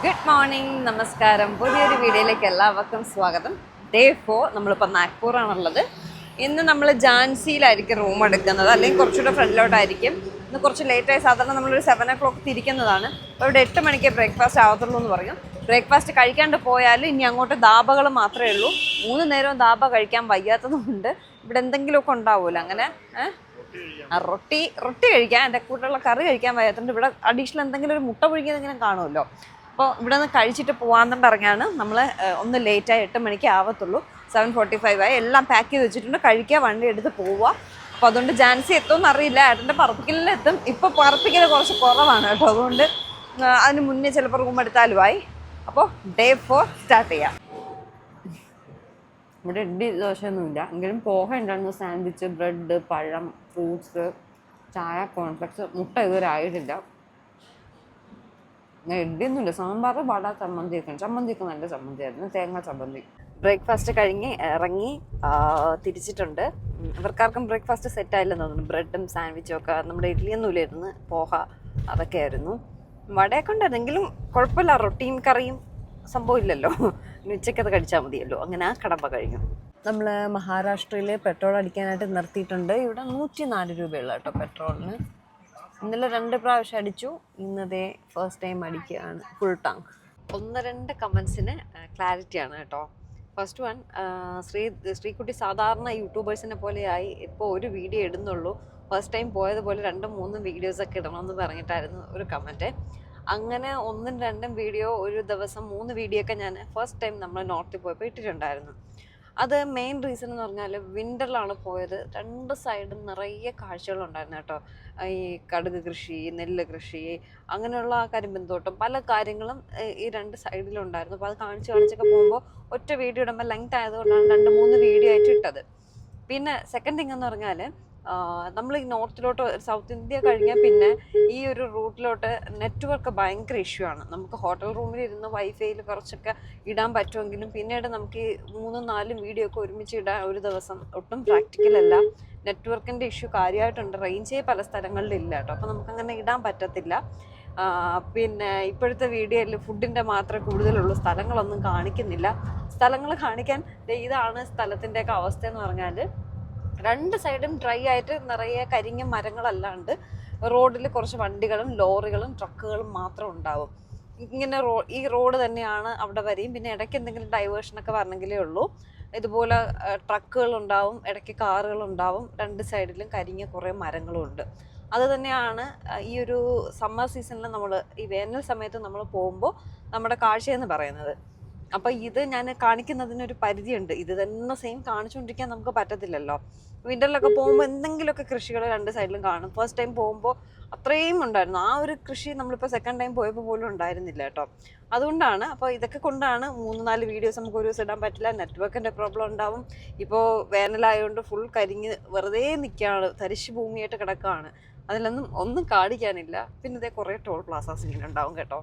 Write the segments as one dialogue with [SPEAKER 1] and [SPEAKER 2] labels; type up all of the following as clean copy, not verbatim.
[SPEAKER 1] Good morning, നമസ്കാരം. പുതിയൊരു വീഡിയോയിലേക്ക് എല്ലാവർക്കും സ്വാഗതം. ഡേ 4 നമ്മളിപ്പോൾ നാഗ്പൂറാണുള്ളത്. ഇന്ന് നമ്മൾ ജാൻസിയിലായിരിക്കും റൂം എടുക്കുന്നത്, അല്ലെങ്കിൽ കുറച്ചുകൂടെ ഫ്രണ്ടിലോട്ടായിരിക്കും. ഇന്ന് കുറച്ച് ലേറ്റായി. സാധാരണ നമ്മളൊരു 7 o'clock തിരിക്കുന്നതാണ്. അപ്പോൾ ഇവിടെ 8 മണിക്ക് ബ്രേക്ക്ഫാസ്റ്റ് ആവത്തുള്ളൂ എന്ന് പറയും. ബ്രേക്ക്ഫാസ്റ്റ് കഴിക്കാണ്ട് പോയാൽ ഇനി അങ്ങോട്ട് ദാബകൾ മാത്രമേ ഉള്ളൂ. 3 നേരവും ദാബ കഴിക്കാൻ വയ്യാത്തതുകൊണ്ട് ഇവിടെ എന്തെങ്കിലുമൊക്കെ ഉണ്ടാവുമല്ലോ. അങ്ങനെ റൊട്ടി കഴിക്കാൻ, എൻ്റെ കൂട്ടുള്ള കറി കഴിക്കാൻ വയ്യാത്തതുകൊണ്ട് ഇവിടെ അഡീഷണൽ എന്തെങ്കിലും ഒരു മുട്ട പുഴുങ്ങിയതെങ്കിലും കാണുമല്ലോ. അപ്പോൾ ഇവിടെ നിന്ന് കഴിച്ചിട്ട് പോകാമെന്നും പറഞ്ഞാണ് നമ്മൾ ഒന്ന് ലേറ്റായി. 8 മണിക്ക് ആവത്തുള്ളൂ. 7:45 ആയി. എല്ലാം പാക്ക് ചെയ്ത് വെച്ചിട്ടുണ്ട്. കഴിക്കുക, വണ്ടി എടുത്ത് പോവുക. അപ്പോൾ അതുകൊണ്ട് ജാൻസി എത്തുമെന്ന് അറിയില്ല. ഏട്ടൻ്റെ പറപ്പിക്കലിലെത്തും. ഇപ്പോൾ പറപ്പിക്കൽ കുറച്ച് കുറവാണ് കേട്ടോ. അതുകൊണ്ട് അതിന് മുന്നേ ചിലപ്പോൾ റൂം എടുത്താലുമായി. അപ്പോൾ ഡേ 4 സ്റ്റാർട്ട് ചെയ്യാം. ഇവിടെ ഇഡ്ഡലി ദോശയൊന്നുമില്ല, എങ്കിലും പോഹ ഉണ്ടായിരുന്നു. സാൻഡ്വിച്ച്, ബ്രെഡ്, പഴം, ഫ്രൂട്ട്സ്, ചായ, കോൺഫ്ലെക്സ്, മുട്ട ഇതുവരെ ആയിട്ടില്ല. ഇഡ്ഡലിയൊന്നുമില്ല. സാമ്പാർ, വട, ചമ്മന്തിയൊക്കെ നല്ല ചമ്മന്തിയായിരുന്നു, തേങ്ങ ചമ്മന്തി. ബ്രേക്ക്ഫാസ്റ്റ് കഴിഞ്ഞ് ഇറങ്ങി തിരിച്ചിട്ടുണ്ട്. ഇവർക്കാർക്കും ബ്രേക്ക്ഫാസ്റ്റ് സെറ്റായില്ലെന്ന് തോന്നുന്നു. ബ്രെഡും സാൻഡ്വിച്ചും ഒക്കെ. നമ്മുടെ ഇഡ്ഡലിയൊന്നും ഇല്ലായിരുന്നു, പോഹ അതൊക്കെ ആയിരുന്നു. വടയൊക്കെ ഉണ്ടായിരുന്നെങ്കിലും കുഴപ്പമില്ല. റൊട്ടിയും കറിയും സംഭവം ഇല്ലല്ലോ. ഉച്ചയ്ക്കത് കഴിച്ചാൽ മതിയല്ലോ. അങ്ങനെ ആ കടമ്പ കഴിഞ്ഞു. നമ്മൾ മഹാരാഷ്ട്രയിൽ പെട്രോൾ അടിക്കാനായിട്ട് നിർത്തിയിട്ടുണ്ട്. ഇവിടെ 104 രൂപയുള്ള കേട്ടോ പെട്രോളിന്. ഇന്നലെ 2 പ്രാവശ്യം അടിച്ചു. ഇന്നതേ ഫസ്റ്റ് ടൈം അടിക്കുകയാണ് ഫുൾ ടാങ്ക്. 1-2 കമൻസിന് ക്ലാരിറ്റിയാണ് കേട്ടോ. ഫസ്റ്റ് വൺ, ശ്രീകുട്ടി സാധാരണ യൂട്യൂബേഴ്സിനെ പോലെയായി ഇപ്പോൾ ഒരു വീഡിയോ ഇടുന്നുള്ളൂ. ഫസ്റ്റ് ടൈം പോയതുപോലെ 2-3 വീഡിയോസൊക്കെ ഇടണമെന്ന് പറഞ്ഞിട്ടായിരുന്നു ഒരു കമൻറ്റ്. അങ്ങനെ 1-2 വീഡിയോ, ഒരു ദിവസം 3 വീഡിയോ ഒക്കെ ഞാൻ ഫസ്റ്റ് ടൈം നമ്മൾ നോർത്തിൽ പോയപ്പോൾ ഇട്ടിട്ടുണ്ടായിരുന്നു. അത് മെയിൻ റീസൺ എന്ന് പറഞ്ഞാൽ വിൻ്ററിലാണ് പോയത്. 2 സൈഡും നിറയെ കാഴ്ചകളുണ്ടായിരുന്നു കേട്ടോ. ഈ കടുക് കൃഷി, നെല്ല് കൃഷി, അങ്ങനെയുള്ള കരിമ്പന്തോട്ടം, പല കാര്യങ്ങളും ഈ 2 സൈഡിലുണ്ടായിരുന്നു. അപ്പോൾ അത് കാണിച്ചൊക്കെ പോകുമ്പോൾ ഒറ്റ വീഡിയോ ഇടുമ്പോൾ ലെങ്ത് ആയതുകൊണ്ടാണ് 2-3 വീഡിയോ ആയിട്ട് ഇട്ടത്. പിന്നെ സെക്കൻഡ് തിങ് എന്ന് പറഞ്ഞാൽ, നമ്മൾ ഈ നോർത്തിലോട്ട്, സൗത്ത് ഇന്ത്യ കഴിഞ്ഞാൽ പിന്നെ ഈ ഒരു റൂട്ടിലോട്ട് നെറ്റ്വർക്ക് ഭയങ്കര ഇഷ്യൂ ആണ്. നമുക്ക് ഹോട്ടൽ റൂമിൽ ഇരുന്ന് വൈഫൈയിൽ കുറച്ചൊക്കെ ഇടാൻ പറ്റുമെങ്കിലും പിന്നീട് നമുക്ക് ഈ 3-4 വീഡിയോ ഒക്കെ ഒരുമിച്ച് ഇടാൻ ഒരു ദിവസം ഒട്ടും പ്രാക്ടിക്കലല്ല. നെറ്റ്വർക്കിൻ്റെ ഇഷ്യൂ കാര്യമായിട്ടുണ്ട്. റേഞ്ചേ പല സ്ഥലങ്ങളിലില്ല കേട്ടോ. അപ്പോൾ നമുക്കങ്ങനെ ഇടാൻ പറ്റത്തില്ല. പിന്നെ ഇപ്പോഴത്തെ വീഡിയോയിൽ ഫുഡിൻ്റെ മാത്രമേ കൂടുതലുള്ളൂ, സ്ഥലങ്ങളൊന്നും കാണിക്കുന്നില്ല. സ്ഥലങ്ങൾ കാണിക്കാൻ ഇതാണ് സ്ഥലത്തിൻ്റെയൊക്കെ അവസ്ഥ എന്ന് പറഞ്ഞാൽ, 2 സൈഡും ഡ്രൈ ആയിട്ട് നിറയെ കരിഞ്ഞ മരങ്ങളല്ലാണ്ട് റോഡിൽ കുറച്ച് വണ്ടികളും ലോറികളും ട്രക്കുകളും മാത്രം ഉണ്ടാവും. ഇങ്ങനെ ഈ റോഡ് തന്നെയാണ് അവിടെ വരെയും. പിന്നെ ഇടയ്ക്ക് എന്തെങ്കിലും ഡൈവേഷനൊക്കെ വരണമെങ്കിലേ ഉള്ളൂ. ഇതുപോലെ ട്രക്കുകളുണ്ടാവും, ഇടയ്ക്ക് കാറുകളുണ്ടാവും. 2 സൈഡിലും കരിഞ്ഞ കുറേ മരങ്ങളും ഉണ്ട്. അത് തന്നെയാണ് ഈ ഒരു സമ്മർ സീസണിൽ നമ്മൾ, ഈ വേനൽ സമയത്ത് നമ്മൾ പോകുമ്പോൾ നമ്മുടെ കാഴ്ചയെന്ന് പറയുന്നത്. അപ്പോൾ ഇത് ഞാൻ കാണിക്കുന്നതിനൊരു പരിധിയുണ്ട്. ഇത് തന്നെ സെയിം കാണിച്ചുകൊണ്ടിരിക്കാൻ നമുക്ക് പറ്റത്തില്ലല്ലോ. വിൻ്ററിലൊക്കെ പോകുമ്പോൾ എന്തെങ്കിലുമൊക്കെ കൃഷികൾ 2 സൈഡിലും കാണും. ഫസ്റ്റ് ടൈം പോകുമ്പോൾ അത്രയും ഉണ്ടായിരുന്നു. ആ ഒരു കൃഷി നമ്മളിപ്പോൾ സെക്കൻഡ് ടൈം പോയപ്പോൾ പോലും ഉണ്ടായിരുന്നില്ല കേട്ടോ. അതുകൊണ്ടാണ്. അപ്പോൾ ഇതൊക്കെ കൊണ്ടാണ് 3-4 വീഡിയോസ് നമുക്ക് ഒരു ദിവസം ഇടാൻ പറ്റില്ല. നെറ്റ്വർക്കിൻ്റെ പ്രോബ്ലം ഉണ്ടാവും. ഇപ്പോൾ വേനലായതുകൊണ്ട് ഫുൾ കരിഞ്ഞ് വെറുതെ നിൽക്കുകയാണ്, തരിശ് ഭൂമിയായിട്ട് കിടക്കുകയാണ്. ഒന്നും കാണിക്കാനില്ല. പിന്നെ ഇതേ കുറേ ടോൾ പ്ലാസാസ് ഇങ്ങനെ ഉണ്ടാവും കേട്ടോ.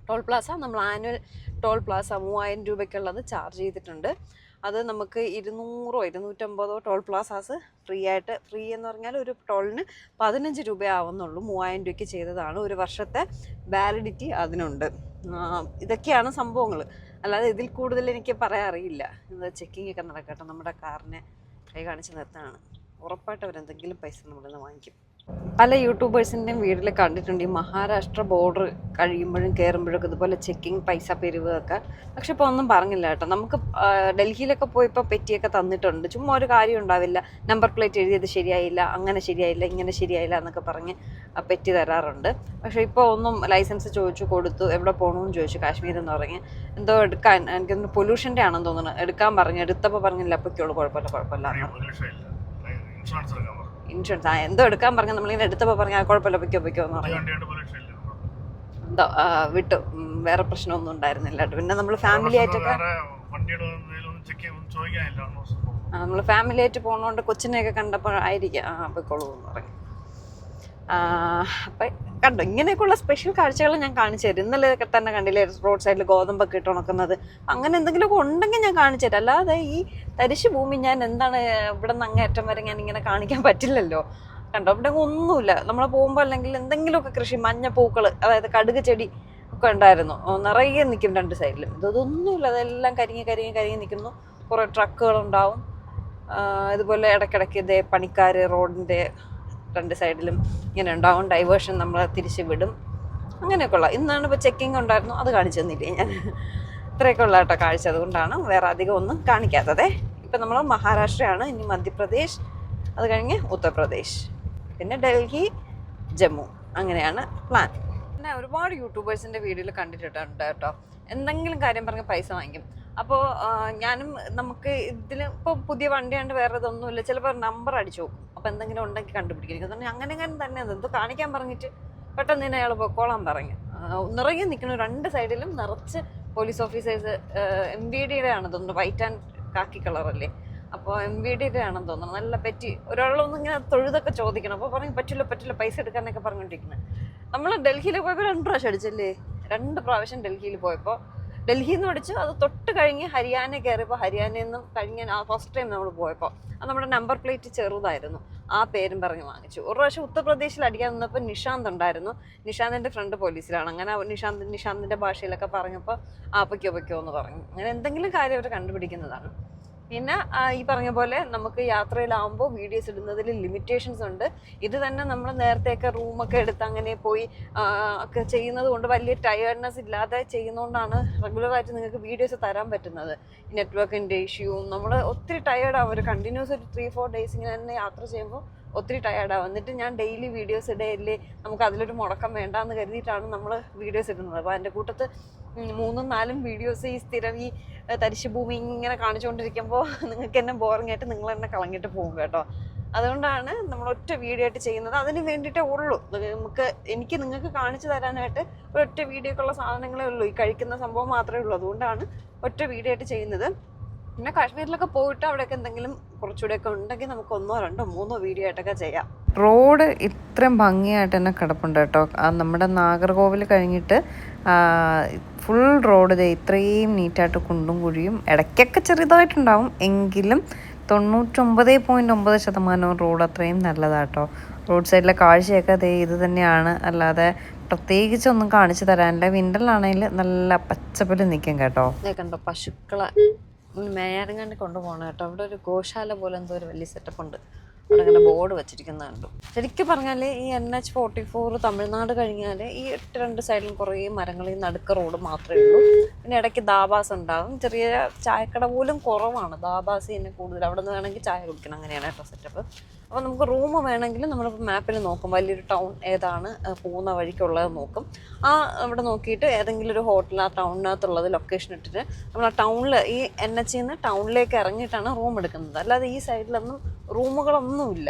[SPEAKER 1] ടോൾ പ്ലാസ, നമ്മൾ ആനുവൽ ടോൾ പ്ലാസ 3000 രൂപയ്ക്കുള്ളത് ചാർജ് ചെയ്തിട്ടുണ്ട്. അത് നമുക്ക് 200-250 ടോൾ പ്ലാസാസ് ഫ്രീ എന്ന് പറഞ്ഞാൽ ഒരു ടോളിന് 15 രൂപ ആവുന്നുള്ളൂ. 3000 രൂപയ്ക്ക് ചെയ്തതാണ്. ഒരു വർഷത്തെ വാലിഡിറ്റി അതിനുണ്ട്. ഇതൊക്കെയാണ് സംഭവങ്ങൾ. അല്ലാതെ ഇതിൽ കൂടുതൽ എനിക്ക് പറയാൻ അറിയില്ല. ഇത് ചെക്കിംഗ് ഒക്കെ നടക്കട്ടെ. നമ്മുടെ കാറിനെ കൈ കാണിച്ച് നിർത്താനാണ്. ഉറപ്പായിട്ട് അവരെന്തെങ്കിലും പൈസ നമ്മളിൽ നിന്ന് വാങ്ങിക്കും. പല യൂട്യൂബേഴ്സിൻ്റെയും വീട്ടിൽ കണ്ടിട്ടുണ്ട് ഈ മഹാരാഷ്ട്ര ബോർഡർ കഴിയുമ്പോഴും കയറുമ്പോഴൊക്കെ ഇതുപോലെ ചെക്കിങ്, പൈസ പിരിവ് ഒക്കെ. പക്ഷെ ഇപ്പോൾ ഒന്നും പറഞ്ഞില്ല കേട്ടോ. നമുക്ക് ഡൽഹിയിലൊക്കെ പോയപ്പോൾ പെറ്റിയൊക്കെ തന്നിട്ടുണ്ട്. ചുമ്മാ ഒരു കാര്യം ഉണ്ടാവില്ല. നമ്പർ പ്ലേറ്റ് എഴുതിയത് ശരിയായില്ല, അങ്ങനെ ശരിയായില്ല, ഇങ്ങനെ ശരിയായില്ല എന്നൊക്കെ പറഞ്ഞ് പെറ്റി തരാറുണ്ട്. പക്ഷേ ഇപ്പോൾ ഒന്നും ലൈസൻസ് ചോദിച്ചു കൊടുത്തു. എവിടെ പോകണമെന്ന് ചോദിച്ചു. കാശ്മീർ എന്ന് പറഞ്ഞ് എന്തോ എടുക്കാൻ, എനിക്കൊന്ന് പൊല്യൂഷൻ്റെ ആണെന്ന് തോന്നുന്നു. എടുക്കാൻ പറഞ്ഞു. എടുത്തപ്പോൾ പറഞ്ഞില്ല അപ്പൊക്കെയുള്ളൂ, കുഴപ്പമില്ല. ഇൻഷുറൻസ് എന്തോ എടുക്കാൻ പറഞ്ഞാൽ നമ്മളിങ്ങനെ എടുത്തപ്പോൾ പറഞ്ഞാൽ കുഴപ്പമില്ല, പൊയ്ക്കോ എന്ന് പറഞ്ഞു. എന്തോ വിട്ടു. വേറെ പ്രശ്നമൊന്നും ഉണ്ടായിരുന്നില്ല കേട്ടോ. പിന്നെ നമ്മൾ ഫാമിലി ആയിട്ടൊക്കെ പോകുന്നതുകൊണ്ട് കൊച്ചിനെയൊക്കെ കണ്ടപ്പോൾ ആയിരിക്കാം പൊയ്ക്കോളൂ എന്ന് പറഞ്ഞു. അപ്പം കണ്ടോ, ഇങ്ങനെയൊക്കെയുള്ള സ്പെഷ്യൽ കാഴ്ചകൾ ഞാൻ കാണിച്ചു തരും. ഇന്നലെ തന്നെ കണ്ടില്ലേ റോഡ് സൈഡിൽ ഗോതമ്പൊക്കെ ഇട്ട് ഉണക്കുന്നത്. അങ്ങനെ എന്തെങ്കിലുമൊക്കെ ഉണ്ടെങ്കിൽ ഞാൻ കാണിച്ചു തരാം. അല്ലാതെ ഈ തരിശ് ഭൂമി ഞാൻ എന്താണ് ഇവിടെ നിന്ന് അങ്ങേറ്റം വരെ ഞാൻ ഇങ്ങനെ കാണിക്കാൻ പറ്റില്ലല്ലോ. കണ്ടോ, ഇവിടെ ഒന്നുമില്ല. നമ്മൾ പോകുമ്പോൾ അല്ലെങ്കിൽ എന്തെങ്കിലുമൊക്കെ കൃഷി, മഞ്ഞപ്പൂക്കൾ, അതായത് കടുക് ചെടി ഒക്കെ ഉണ്ടായിരുന്നു, നിറയെ നിൽക്കും രണ്ട് സൈഡിലും. ഇതൊന്നുമില്ല, അതെല്ലാം കരിങ്ങി നിൽക്കുന്നു. കുറേ ട്രക്കുകളുണ്ടാവും. ഇതുപോലെ ഇടയ്ക്കിടയ്ക്ക് ഇതേ പണിക്കാർ റോഡിൻ്റെ രണ്ട് സൈഡിലും ഇങ്ങനെ ഉണ്ടാവും. ഡൈവേർഷൻ നമ്മളെ തിരിച്ച് വിടും. അങ്ങനെയൊക്കെ ഉള്ള. ഇന്നാണ് ഇപ്പോൾ ചെക്കിങ് ഉണ്ടായിരുന്നു, അത് കാണിച്ചു തന്നില്ലേ ഞാൻ. ഇത്രയൊക്കെ ഉള്ള കേട്ടോ കാഴ്ച. അതുകൊണ്ടാണ് വേറെ അധികം ഒന്നും കാണിക്കാത്തത്. ഇപ്പം നമ്മൾ മഹാരാഷ്ട്രയാണ്, ഇനി മധ്യപ്രദേശ്, അത് കഴിഞ്ഞ് ഉത്തർപ്രദേശ്, പിന്നെ ഡൽഹി, ജമ്മു. അങ്ങനെയാണ് പ്ലാൻ. പിന്നെ ഒരുപാട് യൂട്യൂബേഴ്സിൻ്റെ വീഡിയോയിൽ കണ്ടിട്ടുണ്ട് കേട്ടോ, എന്തെങ്കിലും കാര്യം പറഞ്ഞ് പൈസ വാങ്ങിക്കും. അപ്പോൾ ഞാനും നമുക്ക് ഇതിൽ ഇപ്പോൾ പുതിയ വണ്ടിയാണ്ട് വേറെ ഇതൊന്നുമില്ല, ചിലപ്പോൾ നമ്പർ അടിച്ചു നോക്കും. അപ്പോൾ എന്തെങ്കിലും ഉണ്ടെങ്കിൽ കണ്ടുപിടിക്കും. അങ്ങനെ തന്നെ എന്തോ കാണിക്കാൻ പറഞ്ഞിട്ട് പെട്ടെന്ന് തന്നെ അയാൾ പൊക്കോളാൻ പറഞ്ഞു. നിറയെ നിൽക്കുന്നു, രണ്ട് സൈഡിലും നിറച്ച് പോലീസ് ഓഫീസേഴ്സ്. MVD-യുടെ ആണെന്ന് തോന്നുന്നു, വൈറ്റ് ആൻഡ് കാക്കി കളറല്ലേ. അപ്പോൾ MVD-യുടെ ആണെന്ന് തോന്നുന്നു. നല്ല പറ്റി ഒരാളൊന്നും ഇങ്ങനെ തൊഴുതൊക്കെ ചോദിക്കണം. അപ്പോൾ പറയും പറ്റില്ല പൈസ എടുക്കാനൊക്കെ പറഞ്ഞുകൊണ്ടിരിക്കുന്നത്. നമ്മൾ ഡൽഹിയിൽ പോയപ്പോൾ 2 പ്രാവശ്യം അടിച്ചല്ലേ, 2 പ്രാവശ്യം ഡൽഹിയിൽ പോയപ്പോൾ. ഡൽഹിയിൽ നിന്ന് അടിച്ചു, അത് തൊട്ട് കഴിഞ്ഞ് ഹരിയാന കയറിയപ്പോൾ ഹരിയാനയിൽ നിന്നും കഴിഞ്ഞ ഫസ്റ്റ് ടൈം നമ്മൾ പോയപ്പോൾ അത് നമ്മുടെ നമ്പർ പ്ലേറ്റ് ചെറുതായിരുന്നു, ആ പേരും പറഞ്ഞ് വാങ്ങിച്ചു. ഒരു പ്രാവശ്യം ഉത്തർപ്രദേശിൽ അടിക്കാൻ നിന്നപ്പോൾ നിഷാന്ത് ഉണ്ടായിരുന്നു. നിഷാന്തിൻ്റെ ഫ്രണ്ട് പോലീസിലാണ്. അങ്ങനെ നിഷാന്തിൻ്റെ ഭാഷയിലൊക്കെ പറഞ്ഞപ്പോൾ പൊയ്ക്കോ എന്ന് പറഞ്ഞു. അങ്ങനെ എന്തെങ്കിലും കാര്യം അവർ കണ്ടുപിടിക്കുന്നതാണ്. പിന്നെ ഈ പറഞ്ഞ പോലെ നമുക്ക് യാത്രയിലാവുമ്പോൾ വീഡിയോസ് ഇടുന്നതിൽ ലിമിറ്റേഷൻസ് ഉണ്ട്. ഇത് തന്നെ നമ്മൾ നേരത്തെയൊക്കെ റൂമൊക്കെ എടുത്ത് അങ്ങനെ പോയി ഒക്കെ ചെയ്യുന്നത് കൊണ്ട് വലിയ ടയേർഡ്നെസ് ഇല്ലാതെ ചെയ്യുന്നതുകൊണ്ടാണ് റെഗുലറായിട്ട് നിങ്ങൾക്ക് വീഡിയോസ് തരാൻ പറ്റുന്നത്. ഈ നെറ്റ്വർക്കിൻ്റെ ഇഷ്യൂവും നമ്മൾ ഒത്തിരി ടയേർഡാവും. ഒരു കണ്ടിന്യൂസ് ഒരു 3-4 ഡേയ്സ് ഇങ്ങനെ തന്നെ യാത്ര ചെയ്യുമ്പോൾ ഒത്തിരി ടയേർഡാവും. എന്നിട്ട് ഞാൻ ഡെയിലി വീഡിയോസ് ഇടയില്ലേ, നമുക്ക് അതിലൊരു മുടക്കം വേണ്ടാന്ന് കരുതിയിട്ടാണ് നമ്മൾ വീഡിയോസ് ഇടുന്നത്. അപ്പോൾ അതിൻ്റെ കൂട്ടത്ത് 3-4 വീഡിയോസ് ഈ സ്ഥിരം ഈ തരിശ് ഭൂമി ഇങ്ങനെ കാണിച്ചുകൊണ്ടിരിക്കുമ്പോൾ നിങ്ങൾക്ക് എന്നെ ബോറിംഗ് ആയിട്ട് നിങ്ങൾ എന്നെ കളഞ്ഞിട്ട് പോകും കേട്ടോ. അതുകൊണ്ടാണ് നമ്മൾ ഒറ്റ വീഡിയോ ആയിട്ട് ചെയ്യുന്നത്. അതിന് വേണ്ടിയിട്ടേ ഉള്ളൂ. എനിക്ക് നിങ്ങൾക്ക് കാണിച്ചു തരാനായിട്ട് ഒരൊറ്റ വീഡിയോക്കുള്ള സാധനങ്ങളേ ഉള്ളൂ. ഈ കഴിക്കുന്ന സംഭവം മാത്രമേ ഉള്ളൂ. അതുകൊണ്ടാണ് ഒറ്റ വീഡിയോ ആയിട്ട് ചെയ്യുന്നത്. പിന്നെ കാശ്മീരിലൊക്കെ പോയിട്ട് അവിടെയൊക്കെ എന്തെങ്കിലും കുറച്ചുകൂടെയൊക്കെ ഉണ്ടെങ്കിൽ നമുക്ക് 1, 2, 3 വീഡിയോ ആയിട്ടൊക്കെ ചെയ്യാം. റോഡ് ഇത്രയും ഭംഗിയായിട്ട് തന്നെ കിടപ്പുണ്ട് കേട്ടോ. നമ്മുടെ നാഗർകോവിൽ കഴിഞ്ഞിട്ട് ഫുൾ റോഡ് ഇത്രയും നീറ്റായിട്ട് കുണ്ടും കുഴിയും ഇടയ്ക്കൊക്കെ ചെറുതായിട്ടുണ്ടാവും, എങ്കിലും 99.9% റോഡ് അത്രയും നല്ലതാട്ടോ. റോഡ് സൈഡിലെ കാഴ്ചയൊക്കെ ഇത് തന്നെയാണ്, അല്ലാതെ പ്രത്യേകിച്ചൊന്നും കാണിച്ചു തരാനില്ല. വിൻ്ററിലാണെങ്കിൽ നല്ല പച്ചപ്പിൽ നിൽക്കും കേട്ടോ. കണ്ടോ പശുക്കളെ മേയാറും കൊണ്ടുപോകണം കേട്ടോ. അവിടെ ഒരു ഗോശാല പോലെ എന്തോ ഒരു വലിയ സെറ്റപ്പ് ഉണ്ട്. അവിടെ അങ്ങനെ ബോർഡ് വെച്ചിരിക്കുന്നത് കണ്ടു. ശരിക്കും പറഞ്ഞാൽ ഈ NH44 തമിഴ്നാട് കഴിഞ്ഞാൽ ഈ 2 സൈഡിലും കുറേ മരങ്ങൾ, ഈ നടുക്ക് റോഡ് മാത്രമേ ഉള്ളൂ. പിന്നെ ഇടയ്ക്ക് ദാബാസ് ഉണ്ടാകും. ചെറിയ ചായക്കട പോലും കുറവാണ്. ദാബാസ് തന്നെ കൂടുതൽ. അവിടെ നിന്ന് വേണമെങ്കിൽ ചായ കുടിക്കണം. അങ്ങനെയാണ് കേട്ടോ സെറ്റപ്പ്. അപ്പോൾ നമുക്ക് റൂം വേണമെങ്കിൽ നമ്മളിപ്പോൾ മാപ്പിൽ നോക്കും, വലിയൊരു ടൗൺ ഏതാണ് പോകുന്ന വഴിക്കുള്ളത് നോക്കും. അവിടെ നോക്കിയിട്ട് ഏതെങ്കിലും ഒരു ഹോട്ടൽ ആ ടൗണിനകത്തുള്ളത് ലൊക്കേഷൻ ഇട്ടിട്ട് നമ്മൾ ആ ടൗണിൽ ഈ NH-ന്ന് ടൗണിലേക്ക് ഇറങ്ങിയിട്ടാണ് റൂം എടുക്കുന്നത്. അല്ലാതെ ഈ സൈഡിലൊന്നും റൂമുകളൊന്നുമില്ല.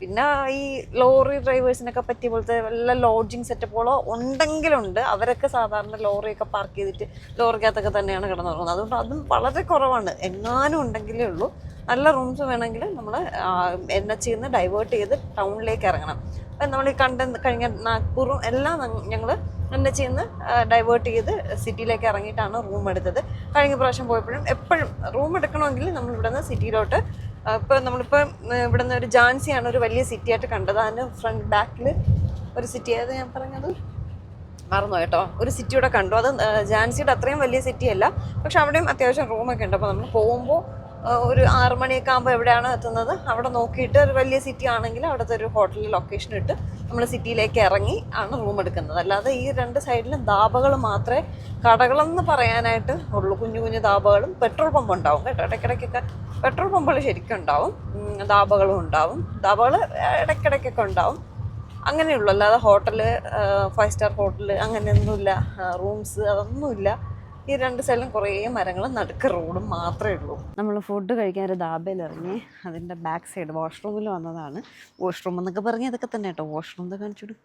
[SPEAKER 1] പിന്നെ ഈ ലോറി ഡ്രൈവേഴ്സിനൊക്കെ പറ്റിയ പോലത്തെ വല്ല ലോഡ്ജിങ് സെറ്റപ്പുകളോ ഉണ്ടെങ്കിലുണ്ട്. അവരൊക്കെ സാധാരണ ലോറിയൊക്കെ പാർക്ക് ചെയ്തിട്ട് ലോറിക്കകത്തൊക്കെ തന്നെയാണ് കിടന്നുറങ്ങുന്നത്. അതുകൊണ്ട് അതും വളരെ കുറവാണ്. എങ്ങാനും ഉണ്ടെങ്കിലേ ഉള്ളൂ. നല്ല റൂംസ് വേണമെങ്കിൽ നമ്മൾ NH-ന്ന് ഡൈവേർട്ട് ചെയ്ത് ടൗണിലേക്ക് ഇറങ്ങണം. അപ്പം നമ്മൾ ഈ കഴിഞ്ഞ നാഗ്പൂറും എല്ലാം ഞങ്ങൾ NH-ന്ന് ഡൈവേർട്ട് ചെയ്ത് സിറ്റിയിലേക്ക് ഇറങ്ങിയിട്ടാണ് റൂം എടുത്തത്. കഴിഞ്ഞ പ്രാവശ്യം പോയപ്പോഴും എപ്പോഴും റൂം എടുക്കണമെങ്കിൽ നമ്മൾ ഇവിടെ നിന്ന് സിറ്റിയിലോട്ട് നമ്മളിപ്പോൾ ഇവിടെ നിന്ന് ഒരു ജാൻസിയാണ് ഒരു വലിയ സിറ്റി ആയിട്ട് കണ്ടത്. അതിൻ്റെ ബാക്കിൽ ഒരു സിറ്റി ആയത് ഞാൻ പറഞ്ഞത് മറന്നു കേട്ടോ. ഒരു സിറ്റിയുടെ കണ്ടു. അത് ജാൻസിയുടെ അത്രയും വലിയ സിറ്റി അല്ല, പക്ഷെ അവിടെയും അത്യാവശ്യം റൂമൊക്കെ ഉണ്ട്. അപ്പോൾ നമ്മൾ പോകുമ്പോൾ ഒരു 6 മണിയൊക്കെ ആകുമ്പോൾ എവിടെയാണ് എത്തുന്നത് അവിടെ നോക്കിയിട്ട് ഒരു വലിയ സിറ്റി ആണെങ്കിൽ അവിടുത്തെ ഒരു ഹോട്ടലിൽ ലൊക്കേഷൻ ഇട്ട് നമ്മൾ സിറ്റിയിലേക്ക് ഇറങ്ങി ആണ് റൂം എടുക്കുന്നത്. അല്ലാതെ ഈ 2 സൈഡിലും ധാബകൾ മാത്രമേ കടകളെന്ന് പറയാനായിട്ട് ഉള്ളൂ. കുഞ്ഞു ധാബകളും പെട്രോൾ പമ്പ് ഉണ്ടാവും കേട്ടോ. ഇടയ്ക്കിടയ്ക്കൊക്കെ പെട്രോൾ പമ്പുകൾ ശരിക്കും ഉണ്ടാവും, ധാബകളും ഉണ്ടാവും. ധാബകൾ ഇടയ്ക്കിടയ്ക്കൊക്കെ ഉണ്ടാവും. അങ്ങനെയുള്ളൂ. അല്ലാതെ ഹോട്ടല് 5 സ്റ്റാർ ഹോട്ടല് അങ്ങനെയൊന്നുമില്ല. റൂംസ് അതൊന്നുമില്ല. ഈ 2 സൈഡിലും കുറേ മരങ്ങളും നടുക്ക് റോഡും മാത്രമേ ഉള്ളൂ. നമ്മൾ ഫുഡ് കഴിക്കാൻ ഒരു ധാബയിൽ ഇറങ്ങി അതിൻ്റെ ബാക്ക് സൈഡ് വാഷ്റൂമിൽ വന്നതാണ്. വാഷ്റൂം എന്നൊക്കെ പറഞ്ഞാൽ ഇതൊക്കെ തന്നെ കേട്ടോ. വാഷ്റൂം എന്താ കാണിച്ചിടും.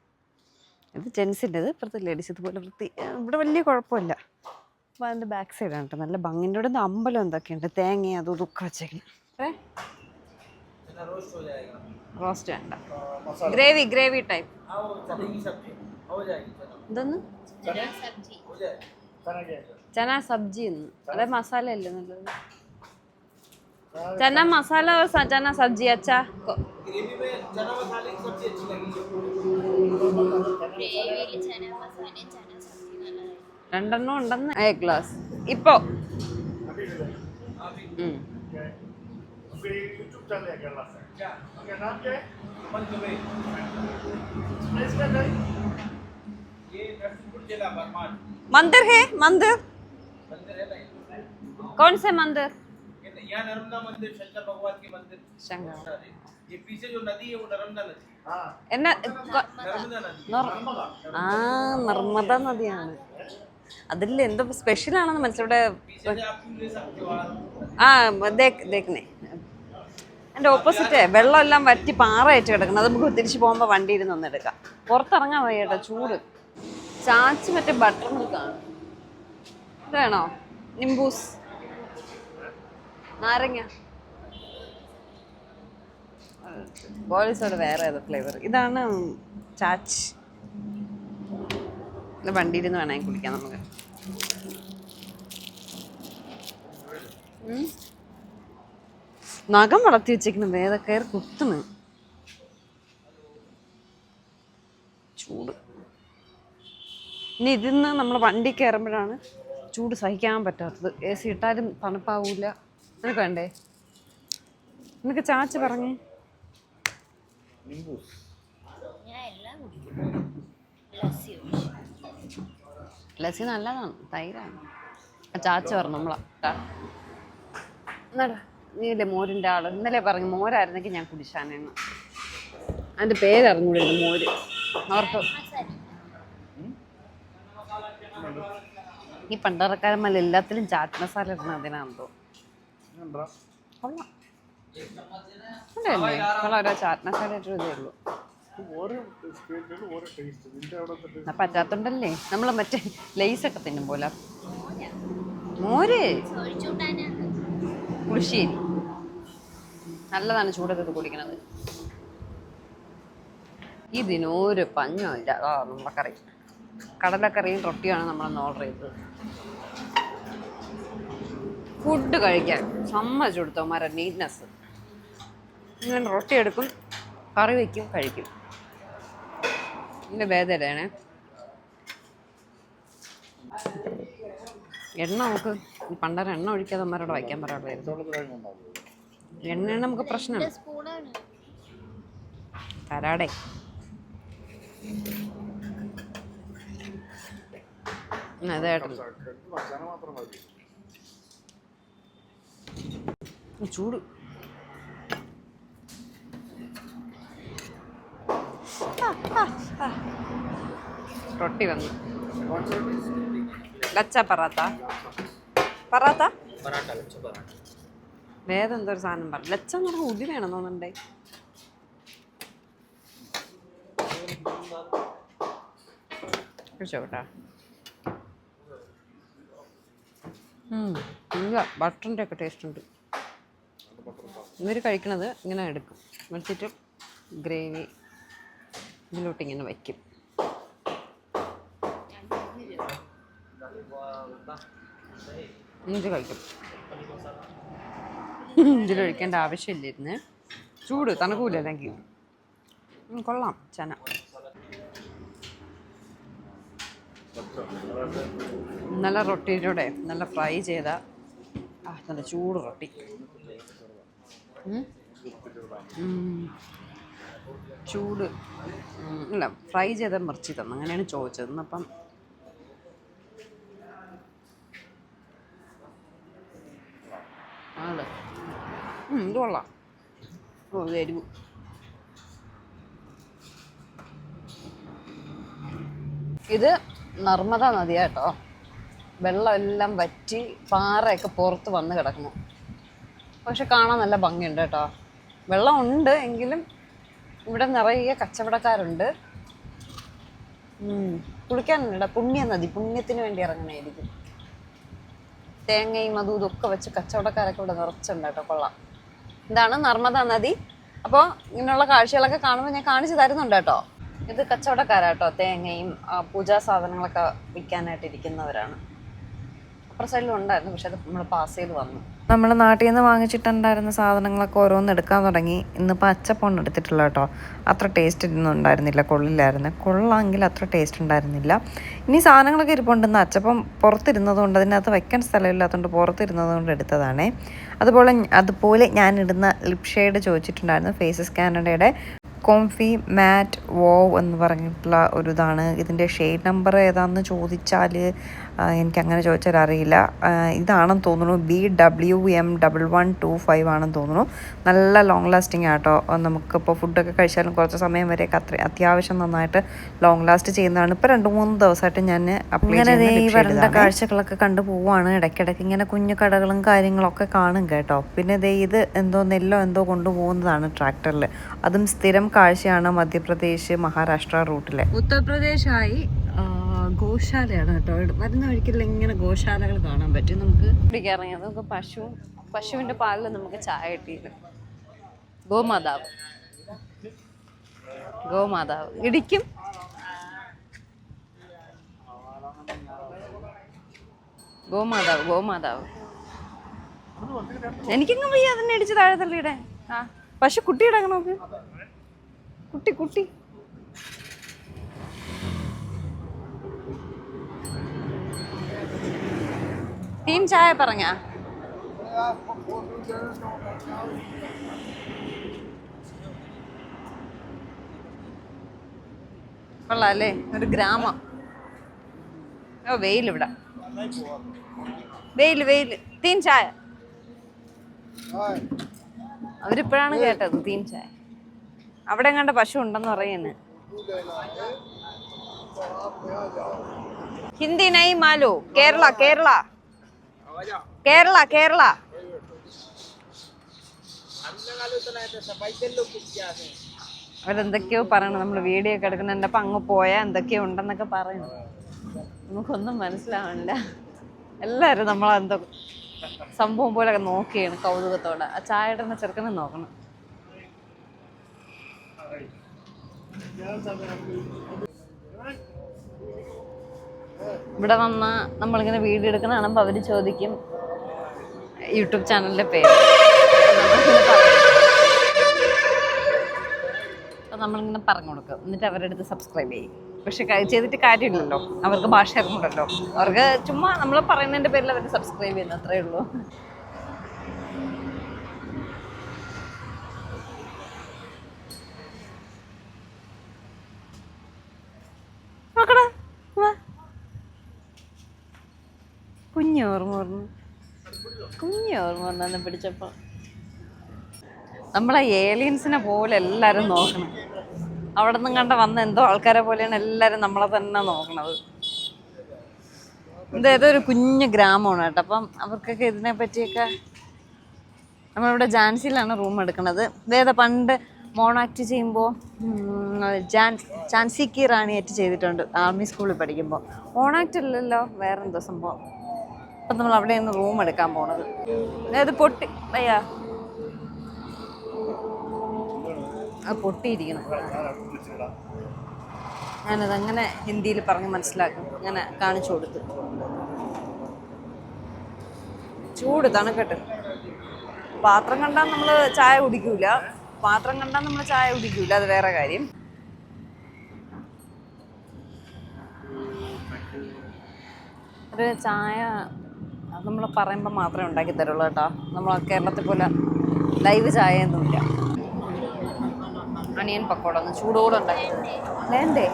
[SPEAKER 1] ഇത് ജെൻസിൻ്റെ, ഇത് ഇപ്പുറത്തെ ലേഡീസ്. ഇതുപോലെ ഇവിടെ വലിയ കുഴപ്പമില്ല. അപ്പോൾ അതിൻ്റെ ബാക്ക് സൈഡാണ് കേട്ടോ. നല്ല ഭംഗിൻ്റെ ഇവിടെ നിന്ന് അമ്പലം എന്തൊക്കെയുണ്ട്, തേങ്ങ അതും ഇതൊക്കെ വെച്ചേക്കണം. റോസ്റ്റ് വേണ്ട, ഗ്രേവി ടൈപ്പ്. ഇതൊന്ന് ചന സബ്ജി എന്ന് അതെ മസാല അല്ലേ നല്ലത്. ചന മസാല और चना सब्जी अच्छा। 2 ഉണ്ടെന്ന്. एक ഗ്ലാസ് ഇപ്പോ. मंदिर है मंदिर कौन से मंदिर?
[SPEAKER 2] यहाँ नर्मदा मंदिर, शंकर भगवान की मंदिर।
[SPEAKER 1] शंकर
[SPEAKER 2] ये पीछे जो नदी है वो नर्मदा नदी।
[SPEAKER 1] എന്നാ
[SPEAKER 2] नर्मदा नदी।
[SPEAKER 1] ആ നർമ്മദ നദിയാണ്. അതിൽ എന്തോ സ്പെഷ്യൽ ആണെന്ന് മനസ്സിലൂടെ.
[SPEAKER 2] पीछे से आप ले सकते हो
[SPEAKER 1] ആ ദേഖ്നേ എൻ്റെ ഓപ്പോസിറ്റ് വെള്ളം എല്ലാം വറ്റി പാറയായിട്ട് കിടക്കുന്നത്. അത് നമുക്ക് തിരിച്ചു പോകുമ്പോൾ വണ്ടി ഇരുന്ന് ഒന്നെടുക്കാം. പുറത്തിറങ്ങാൻ വയ്യ കേട്ടോ, ചൂട്. ചാച്ച് മറ്റേ ബട്ടർ മിൽക്കാണ്. ഇതാണോ നിംബൂസ് നാരങ്ങ ബോൾസോട് വേറെ ഏതോ ഫ്ലേവർ. ഇതാണ് ചാച്ച്. ഇത് വണ്ടിയിരുന്ന് വേണമെങ്കിൽ കുടിക്കാം നമുക്ക്. നഖം വളർത്തി വെച്ചേക്കുന്നത് ഏതൊക്കെ കയറി കുത്തുന്നു. ചൂട്. ഇനി ഇതിന്ന് നമ്മൾ വണ്ടി കയറുമ്പോഴാണ് ചൂട് സഹിക്കാൻ പറ്റാത്തത്. എ സി ഇട്ടാലും തണുപ്പാവൂല. നിനക്ക് വേണ്ടേ? നിനക്ക് ചാച്ച് പറഞ്ഞേ. ലസ്സി നല്ലതാണ്, തൈരാണ്. ചാച്ച പറഞ്ഞു നമ്മളാ. എന്നാടാ നീല്ലേ മോരിൻ്റെ ആള്? ഇന്നലെ പറഞ്ഞു മോരായിരുന്നെങ്കിൽ ഞാൻ കുടിച്ചാനെന്ന്. അതിൻ്റെ പേരറിഞ്ഞൂടായിരുന്നു മോര്. അവർക്ക് ഈ പണ്ടറക്കാരന്മാർ എല്ലാത്തിലും ചാറ്റ് മസാല ഇടുന്ന അതിനാണെന്തോ. കൊള്ളാം. ഓരോ ചാറ്റ് മസാല ഇട്ടേ ഉള്ളൂ. പറ്റാത്തോണ്ടല്ലേ നമ്മൾ മറ്റേ ലേസൊക്കെ തിന്നും പോലെ. മോര് പുളിശ്ശേരി നല്ലതാണ് ചൂടത്ത് കുടിക്കണത്. ഇതിനൊരു പഞ്ഞമില്ല. നമ്മളെ കറി കടലക്കറിയും റൊട്ടിയാണ് നമ്മളന്ന് ഓർഡർ ചെയ്തത്. ഫുഡ് കഴിക്കാൻ സമ്മതിച്ചു കൊടുത്തവന്മാരെ നീറ്റ്നെസ്. ഇങ്ങനെ റൊട്ടി എടുക്കും, കറി വയ്ക്കും, കഴിക്കും. ഇതിൻ്റെ വേദനയാണ്. എണ്ണ നമുക്ക് പണ്ടര എണ്ണ ഒഴിക്കാതെ അമ്മമാരോട് വയ്ക്കാൻ പറയാറുണ്ടായിരുന്നു. എണ്ണ നമുക്ക് പ്രശ്നം തരാടേ. അതായിട്ട് ചൂട്. റൊട്ടി വന്നു. ലച്ച പറാത്ത പറാത്ത വേറെ എന്തൊരു സാധനം പറഞ്ഞു. ലച്ച എന്ന് പറഞ്ഞാൽ ഉതി വേണം തോന്നുന്നുണ്ടേ. കഴിച്ചോട്ടാ. ഇല്ല ബട്ടറിൻ്റെ ഒക്കെ ടേസ്റ്റ് ഉണ്ട്. ഇവർ കഴിക്കണത് ഇങ്ങനെ എടുക്കും, എടുത്തിട്ട് ഗ്രേവി ഇതിലോട്ട് ഇങ്ങനെ വയ്ക്കും. ഇത് കഴിക്കും. ഇതിലൊഴിക്കേണ്ട ആവശ്യമില്ലായിരുന്നു. ചൂട് തണുക്കൂല അല്ലെങ്കിൽ. കൊള്ളാം ചന. നല്ല റൊട്ടിയിലൂടെ നല്ല ഫ്രൈ ചെയ്ത നല്ല ചൂട് റൊട്ടി. ചൂട് ഇല്ല ഫ്രൈ ചെയ്ത മിർച്ചി തന്നു. അങ്ങനെയാണ് ചോദിച്ചത്. ഇന്നപ്പം ആള് ഇത് കൊള്ളാം. ഓ എരിവ്. ഇത് നർമ്മദ നദിയാട്ടോ. വെള്ളം എല്ലാം വറ്റി പാറയൊക്കെ പുറത്ത് വന്ന് കിടക്കുന്നു. പക്ഷെ കാണാൻ നല്ല ഭംഗിയുണ്ട് കേട്ടോ. വെള്ളം ഉണ്ട് എങ്കിലും ഇവിടെ നിറയെ കച്ചവടക്കാരുണ്ട്. കുളിക്കാനുണ്ട്. പുണ്യ നദി, പുണ്യത്തിന് വേണ്ടി ഇറങ്ങണമായിരിക്കും. തേങ്ങയും അതും ഇതൊക്കെ വെച്ച് കച്ചവടക്കാരൊക്കെ ഇവിടെ നിറച്ചുണ്ട് കേട്ടോ. കൊള്ളാം. ഇതാണ് നർമ്മദ നദി. അപ്പോൾ ഇങ്ങനെയുള്ള കാഴ്ചകളൊക്കെ കാണുമ്പോൾ ഞാൻ കാണിച്ചു തരുന്നുണ്ട് കേട്ടോ. ഇത് കച്ചവടക്കാരാട്ടോ. തേങ്ങയും പൂജാ സാധനങ്ങളൊക്കെ വിൽക്കാനായിട്ട് ഇരിക്കുന്നവരാണ്. അപ്പുറ സൈഡിലും ഉണ്ടായിരുന്നു, പക്ഷെ അത് നമ്മൾ പാസ് ചെയ്ത് വന്നു. നമ്മൾ നാട്ടിൽ നിന്ന് വാങ്ങിച്ചിട്ടുണ്ടായിരുന്ന സാധനങ്ങളൊക്കെ ഓരോന്ന് എടുക്കാൻ തുടങ്ങി. ഇന്നിപ്പോൾ അച്ചപ്പം എടുത്തിട്ടുള്ള കേട്ടോ. അത്ര ടേസ്റ്റ് ഒന്നും ഉണ്ടായിരുന്നില്ല, കൊള്ളില്ലായിരുന്നു. കൊള്ളാമെങ്കിൽ അത്ര ടേസ്റ്റ് ഉണ്ടായിരുന്നില്ല. ഇനി സാധനങ്ങളൊക്കെ ഇരിപ്പുണ്ടെന്ന് അച്ചപ്പം പുറത്തിരുന്നതുകൊണ്ട്, അതിനകത്ത് വയ്ക്കാൻ സ്ഥലമില്ലാത്തതുകൊണ്ട് പുറത്തിരുന്നതുകൊണ്ട് എടുത്തതാണേ. അതുപോലെ ഞാൻ ഇടുന്ന ലിപ് ഷെയ്ഡ് ചോദിച്ചിട്ടുണ്ടായിരുന്നു. ഫേസസ് കാനഡയുടെ കോംഫി മാറ്റ് വോവ് എന്ന് പറഞ്ഞിട്ടുള്ള ഒരു ഇതാണ്. ഇതിൻ്റെ ഷെയ്ഡ് നമ്പർ ഏതാണെന്ന് ചോദിച്ചാൽ എനിക്കങ്ങനെ ചോദിച്ചാൽ അറിയില്ല. ഇതാണെന്ന് തോന്നുന്നു, BWM1125 ആണെന്ന് തോന്നുന്നു. നല്ല ലോങ് ലാസ്റ്റിംഗ് ആട്ടോ. നമുക്കിപ്പോൾ ഫുഡൊക്കെ കഴിച്ചാലും കുറച്ച് സമയം വരെയൊക്കെ അത്യാവശ്യം നന്നായിട്ട് ലോങ് ലാസ്റ്റ് ചെയ്യുന്നതാണ്. ഇപ്പോൾ 2-3 ദിവസമായിട്ട് ഞാൻ അപ്ലൈ ചെയ്യുന്ന കാഴ്ചകളൊക്കെ കണ്ടു പോവുകയാണ്. ഇടയ്ക്കിടയ്ക്ക് ഇങ്ങനെ കുഞ്ഞു കടകളും കാര്യങ്ങളൊക്കെ കാണും കേട്ടോ. പിന്നെ ഇത് നെല്ലോ കൊണ്ടുപോകുന്നതാണ് ട്രാക്ടറിൽ. അതും സ്ഥിരം കാഴ്ചയാണ് മധ്യപ്രദേശ് മഹാരാഷ്ട്ര റൂട്ടിലെ. ഉത്തർപ്രദേശായി ഗോശാലയാണ് കേട്ടോ. വരുന്ന വഴിക്കില്ല ഇങ്ങനെ ഗോശാലകൾ കാണാൻ പറ്റും. നമുക്ക് പിടിക്കാറിയാം. നമുക്ക് പശുവിൻ്റെ പാലിൽ നമുക്ക് ചായ കിട്ടിയില്ല. ഗോമാതാവ് ഇടിക്കും. ഗോമാതാവ് എനിക്കെങ്ങും വയ്യ അതിനെ അടിച്ച് താഴെ തള്ളിയിടെ. പശു കുട്ടി ഇടങ്ങ നോക്ക്. കുട്ടി ടീം ചായ പറഞ്ഞ കൊള്ളാല്ലേ, ഒരു ഗ്രാമം. വെയിലിവിടെ, വെയിൽ തീൻ ചായ. അവരിപ്പോഴാണ് കേട്ടത് തീൻ ചായ. അവിടെ കണ്ട പശു ഉണ്ടെന്ന് പറയുന്നു. ഹിന്ദി നൈ മാലോ. കേരള അവരെന്തൊക്കെയോ പറയണം. നമ്മൾ വീഡിയോ ഒക്കെ എടുക്കുന്നുണ്ട്. അപ്പം അങ്ങ് പോയാൽ എന്തൊക്കെയോ ഉണ്ടെന്നൊക്കെ പറയുന്നു. നമുക്കൊന്നും മനസ്സിലാവണില്ല. എല്ലാവരും നമ്മളെന്തോ സംഭവം പോലെയൊക്കെ നോക്കിയാണ് കൗതുകത്തോടെ. ആ ചായ ഇടുന്ന ചെറുക്കനെ നോക്കണം. ഇവിടെ വന്നാൽ നമ്മളിങ്ങനെ വീഡിയോ എടുക്കുന്ന കാണുമ്പോൾ അവർ ചോദിക്കും യൂട്യൂബ് ചാനലിൻ്റെ പേര്. അപ്പം നമ്മളിങ്ങനെ പറഞ്ഞു കൊടുക്കും. എന്നിട്ട് അവരുടെ അടുത്ത് സബ്സ്ക്രൈബ് ചെയ്യും. പക്ഷെ ചെയ്തിട്ട് കാര്യമില്ലല്ലോ, അവർക്ക് ഭാഷ അറിഞ്ഞൂടല്ലോ. അവർക്ക് ചുമ്മാ നമ്മൾ പറയുന്നതിൻ്റെ പേരിൽ അവർ സബ്സ്ക്രൈബ് ചെയ്യുന്നു, അത്രയേ ഉള്ളൂ. കുഞ്ഞോർമ്മ പിടിച്ചപ്പോൾ നമ്മളെ ഏലിയൻസിനെ പോലെ എല്ലാവരും നോക്കണം. അവിടെ നിന്നും കണ്ട വന്ന എന്തോ ആൾക്കാരെ പോലെയാണ് എല്ലാവരും നമ്മളെ തന്നെ നോക്കണത്. ഇതേതോ ഒരു കുഞ്ഞു ഗ്രാമമാണ് കേട്ടോ. അപ്പം അവർക്കൊക്കെ ഇതിനെ പറ്റിയൊക്കെ. നമ്മളിവിടെ ജാൻസിയിലാണ് റൂം എടുക്കുന്നത്. ഇതേതാ പണ്ട് മോണോ ആക്ട് ചെയ്യുമ്പോൾ ഝാൻസി കി റാണിയായിട്ട് ചെയ്തിട്ടുണ്ട് ആർമി സ്കൂളിൽ പഠിക്കുമ്പോൾ. മോണോ ആക്ട് അല്ലല്ലോ, വേറെന്തോ സംഭവം. അപ്പം നമ്മൾ അവിടെയാണ് റൂം എടുക്കാൻ പോണത്. അതായത് പൊട്ടി അയ്യാ അത് പൊട്ടിയിരിക്കണം. ഞാനതങ്ങനെ ഹിന്ദിയിൽ പറഞ്ഞ് മനസ്സിലാക്കും. അങ്ങനെ കാണിച്ചു കൊടുത്തു. ചൂട് തണുക്കട്ടെ. പാത്രം കണ്ടാൽ നമ്മൾ ചായ കുടിക്കൂല. അത് വേറെ കാര്യം. ഒരു ചായ നമ്മൾ പറയുമ്പോൾ മാത്രമേ ഉണ്ടാക്കി തരുള്ളൂ കേട്ടോ. നമ്മൾ കേരളത്തിൽ പോലെ ലൈവ് ചായയൊന്നുമില്ല. അണിയൻ പക്കോട ഒന്ന് ചൂടോടെ ഉണ്ടാക്കി വേണ്ടേ?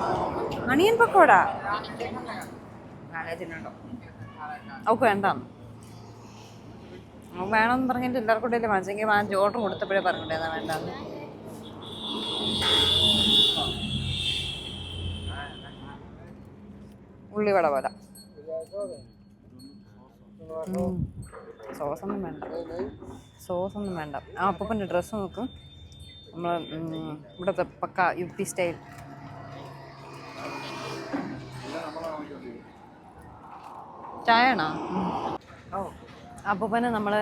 [SPEAKER 1] അണിയൻ പക്കോട തിന്നുണ്ടോ? അവൾക്ക് വേണ്ടാന്ന് വേണമെന്ന് പറഞ്ഞിട്ട് എല്ലാവർക്കും കൂടെ വാങ്ങിച്ചെങ്കിൽ ഓർഡർ കൊടുത്തപ്പോഴേ പറഞ്ഞിട്ടേന്നാ വേണ്ടാന്ന്. ഉള്ളിവട പോലെ. സോസൊന്നും വേണ്ട. ആ അപ്പൂപ്പൻ്റെ ഡ്രസ്സ് നോക്കും. നമ്മൾ ഇവിടുത്തെ പക്ക UP സ്റ്റൈൽ. ചായയാണോ? ഓ അപ്പൂപ്പന് നമ്മൾ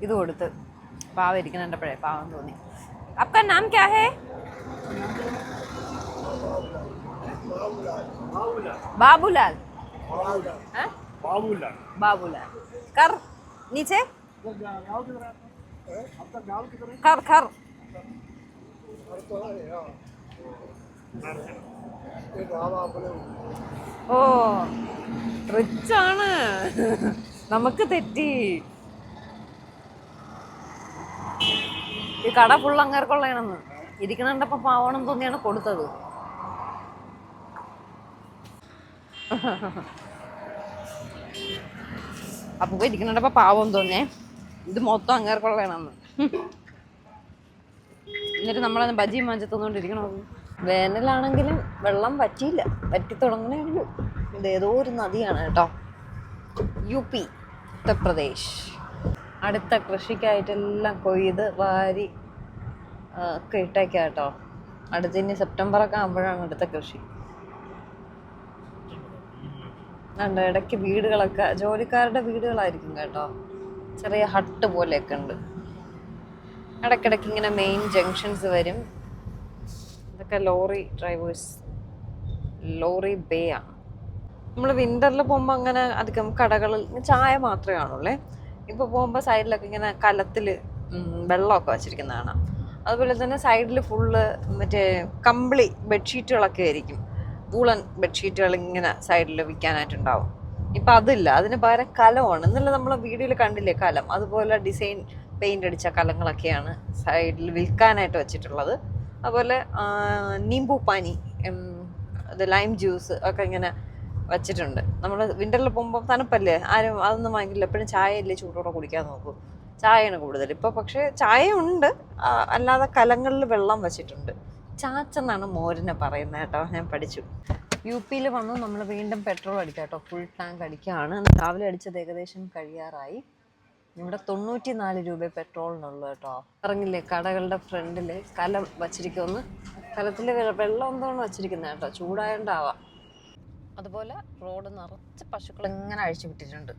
[SPEAKER 1] ഇത് കൊടുത്ത് പാവം ഇരിക്കുന്ന കണ്ടപ്പോഴേ പാവം തോന്നി. आपका नाम क्या है? बाबूलाल. बाबूलाल कर नीचे कर कर ഓ റിച്ച് ആണ് നമുക്ക് തെറ്റി ഈ കട ഫുൾ അങ്ങേർക്കുള്ളതാണെന്ന് ഇരിക്കണണ്ടപ്പോ പാവണം തോന്നിയാണ് കൊടുത്തത് അപ്പൊ ഇരിക്കണണ്ടപ്പോ പാവം തോന്നിയേ ഇത് മൊത്തം അങ്ങേർക്കുള്ളതാണെന്ന് എന്നിട്ട് നമ്മളത് ബജി മാഞ്ചത്തോണ്ടിരിക്കണോ വേനലാണെങ്കിലും വെള്ളം പറ്റിയില്ല പറ്റി തുടങ്ങണേ ഉള്ളൂ ഇത് ഏതോ ഒരു നദിയാണ് കേട്ടോ UP ഉത്തർപ്രദേശ് അടുത്ത കൃഷിക്കായിട്ടെല്ലാം കൊയ്ത് വാരി ഒക്കെ ഇട്ടേക്കാം കേട്ടോ അടുത്ത ഇനി സെപ്റ്റംബറൊക്കെ ആകുമ്പോഴാണ് അടുത്ത കൃഷി ഉണ്ട് ഇടയ്ക്ക് വീടുകളൊക്കെ ജോലിക്കാരുടെ വീടുകളായിരിക്കും കേട്ടോ ചെറിയ ഹട്ട് പോലെയൊക്കെ ഉണ്ട് ഇടയ്ക്കിടയ്ക്ക് ഇങ്ങനെ മെയിൻ ജംഗ്ഷൻസ് വരും ഇതൊക്കെ ലോറി ഡ്രൈവേഴ്സ് ലോറി ബേ ആണ് നമ്മൾ വിൻ്ററിൽ പോകുമ്പോൾ അങ്ങനെ അധികം കടകളിൽ ചായ മാത്രമേ കാണുള്ളേ ഇപ്പോൾ പോകുമ്പോൾ സൈഡിലൊക്കെ ഇങ്ങനെ കലത്തിൽ വെള്ളമൊക്കെ വച്ചിരിക്കുന്ന കാണാം അതുപോലെ തന്നെ സൈഡിൽ ഫുള്ള് മറ്റേ കമ്പിളി ബെഡ്ഷീറ്റുകളൊക്കെ ആയിരിക്കും വൂളൻ ബെഡ്ഷീറ്റുകൾ ഇങ്ങനെ സൈഡിൽ വിൽക്കാനായിട്ടുണ്ടാവും ഇപ്പം അതില്ല അതിന് പകരം കലമാണ് ഇന്നലെ നമ്മൾ വീഡിയോയിൽ കണ്ടില്ലേ കലം അതുപോലെ ഡിസൈൻ പെയിൻ്റ് അടിച്ച കലങ്ങളൊക്കെയാണ് സൈഡിൽ വിൽക്കാനായിട്ട് വെച്ചിട്ടുള്ളത് അതുപോലെ നീമ്പു പാനി ഇത് ലൈം ജ്യൂസ് ഒക്കെ ഇങ്ങനെ വച്ചിട്ടുണ്ട് നമ്മൾ വിൻ്ററിൽ പോകുമ്പോൾ തണുപ്പല്ലേ ആരും അതൊന്നും വാങ്ങിക്കില്ല എപ്പോഴും ചായയല്ലേ ചൂടോടെ കുടിക്കാൻ നോക്കൂ ചായയാണ് കൂടുതൽ ഇപ്പോൾ പക്ഷേ ചായ ഉണ്ട് അല്ലാതെ കലങ്ങളിൽ വെള്ളം വെച്ചിട്ടുണ്ട് ചാച്ചെന്നാണ് മോരിനെ പറയുന്നത് കേട്ടോ ഞാൻ പഠിച്ചു UP വന്നു നമ്മൾ വീണ്ടും പെട്രോൾ അടിക്കാം കേട്ടോ ഫുൾ ടാങ്ക് അടിക്കുകയാണ് രാവിലെ അടിച്ചത് ഏകദേശം കഴിയാറായി ഇവിടെ 94 രൂപ പെട്രോളിനുള്ളൂ കേട്ടോ ഇറങ്ങില്ലേ കടകളുടെ ഫ്രണ്ടിൽ കലം വച്ചിരിക്കുമെന്ന് കലത്തിൽ വെള്ളം എന്തോന്ന് വച്ചിരിക്കുന്നത് കേട്ടോ ചൂടായോണ്ടാവാം അതുപോലെ റോഡ് നിറച്ച് പശുക്കൾ ഇങ്ങനെ അഴിച്ചു വിട്ടിട്ടുണ്ട്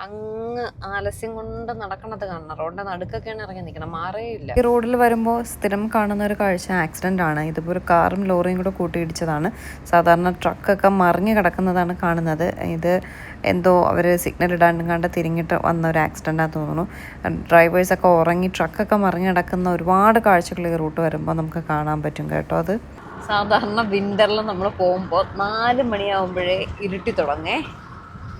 [SPEAKER 1] അങ്ങ് ആലസ്യം കൊണ്ട് നടക്കണത് കാണണം റോഡിന്റെ നടുക്കൊക്കെയാണ് ഇറങ്ങി നിൽക്കണം മാറേയില്ല ഈ റോഡിൽ വരുമ്പോൾ സ്ഥിരം കാണുന്ന ഒരു കാഴ്ച ആക്സിഡന്റ് ആണ് ഇതിപ്പോൾ ഒരു കാറും ലോറിയും കൂടെ കൂട്ടിയിടിച്ചതാണ് സാധാരണ ട്രക്കൊക്കെ മറിഞ്ഞു കിടക്കുന്നതാണ് കാണുന്നത് ഇത് എന്തോ അവർ സിഗ്നൽ ഇടാണ്ടും കണ്ട് തിരിഞ്ഞിട്ട് വന്ന ഒരു ആക്സിഡൻ്റാന്ന് തോന്നുന്നു ഡ്രൈവേഴ്സൊക്കെ ഉറങ്ങി ട്രക്കൊക്കെ മറിഞ്ഞു കിടക്കുന്ന ഒരുപാട് കാഴ്ചകൾ ഈ റൂട്ട് വരുമ്പോൾ നമുക്ക് കാണാൻ പറ്റും കേട്ടോ അത് സാധാരണ വിൻ്ററിൽ നമ്മൾ പോകുമ്പോൾ 4 മണിയാകുമ്പോഴേ ഇരുട്ടി തുടങ്ങേ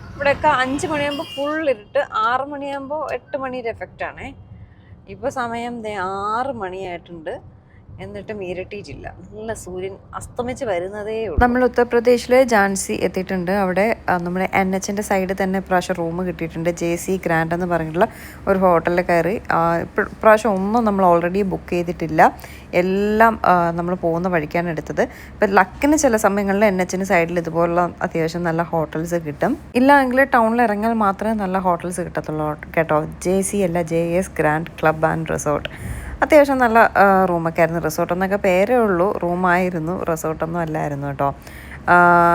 [SPEAKER 1] ഇവിടെയൊക്കെ 5 മണിയാകുമ്പോൾ ഫുൾ ഇരുട്ട് 6 മണിയാകുമ്പോൾ 8 മണിയുടെ എഫക്റ്റാണേ ഇപ്പോൾ സമയം 6 മണിയായിട്ടുണ്ട് എന്നിട്ടും ഇരട്ടിയിട്ടില്ല നല്ല സൂര്യൻ അസ്തമിച്ച് വരുന്നതേ ഉള്ളൂ നമ്മൾ ഉത്തർപ്രദേശിലെ ജാൻസി എത്തിയിട്ടുണ്ട് അവിടെ നമ്മുടെ NHന്റെ സൈഡിൽ തന്നെ ഇപ്രാവശ്യം റൂം കിട്ടിയിട്ടുണ്ട് JC ഗ്രാൻഡ് എന്ന് പറഞ്ഞിട്ടുള്ള ഒരു ഹോട്ടലിൽ കയറി ഇപ്രാവശ്യം ഒന്നും നമ്മൾ ഓൾറെഡി ബുക്ക് ചെയ്തിട്ടില്ല എല്ലാം നമ്മൾ പോകുന്ന വഴിക്കാണ് എടുത്തത് ഇപ്പം ലക്കിന് ചില സമയങ്ങളിൽ NHന് സൈഡിൽ ഇതുപോലുള്ള അത്യാവശ്യം നല്ല ഹോട്ടൽസ് കിട്ടും ഇല്ലെങ്കിൽ ടൗണിൽ ഇറങ്ങിയാൽ മാത്രമേ നല്ല ഹോട്ടൽസ് കിട്ടത്തുള്ളൂ കേട്ടോ JC അല്ല JS grand club and resort അത്യാവശ്യം നല്ല റൂമൊക്കെ ആയിരുന്നു റിസോർട്ടെന്നൊക്കെ പേരേ ഉള്ളൂ റൂമായിരുന്നു റിസോർട്ടൊന്നും അല്ലായിരുന്നു കേട്ടോ